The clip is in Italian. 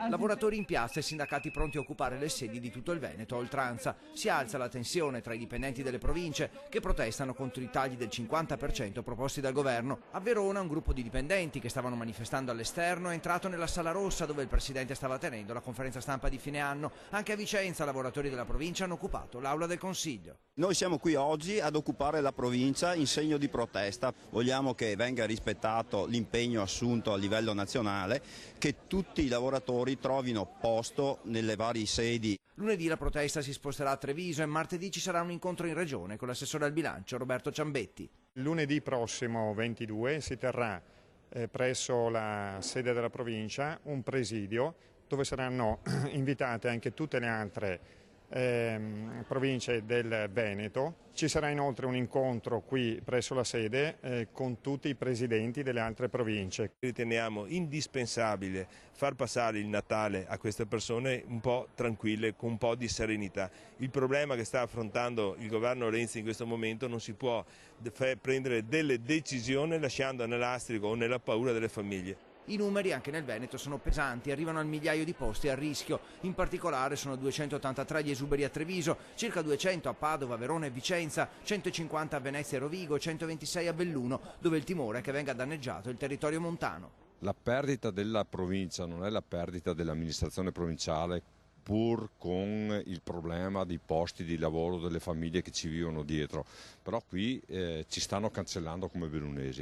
Lavoratori in piazza e sindacati pronti a occupare le sedi di tutto il Veneto a oltranza. Si alza la tensione tra i dipendenti delle province che protestano contro i tagli del 50% proposti dal governo. A Verona un gruppo di dipendenti che stavano manifestando all'esterno è entrato nella Sala Rossa dove il presidente stava tenendo la conferenza stampa di fine anno. Anche a Vicenza lavoratori della provincia hanno occupato l'aula del Consiglio. Noi siamo qui oggi ad occupare la provincia in segno di protesta. Vogliamo che venga rispettato l'impegno assunto a livello nazionale, che tutti i lavoratori trovino posto nelle varie sedi. Lunedì la protesta si sposterà a Treviso e martedì ci sarà un incontro in regione con l'assessore al bilancio Roberto Ciambetti. Lunedì prossimo 22 si terrà presso la sede della provincia un presidio dove saranno invitate anche tutte le altre province del Veneto. Ci sarà inoltre un incontro qui presso la sede con tutti i presidenti delle altre province. Riteniamo indispensabile far passare il Natale a queste persone un po' tranquille, con un po' di serenità. Il problema che sta affrontando il governo Renzi in questo momento non si può prendere delle decisioni lasciando nell'astrico o nella paura delle famiglie. I numeri anche nel Veneto sono pesanti, arrivano al migliaio di posti a rischio. In particolare sono 283 gli esuberi a Treviso, circa 200 a Padova, Verona e Vicenza, 150 a Venezia e Rovigo, 126 a Belluno, dove il timore è che venga danneggiato il territorio montano. La perdita della provincia non è la perdita dell'amministrazione provinciale, pur con il problema dei posti di lavoro delle famiglie che ci vivono dietro, però qui ci stanno cancellando come bellunesi.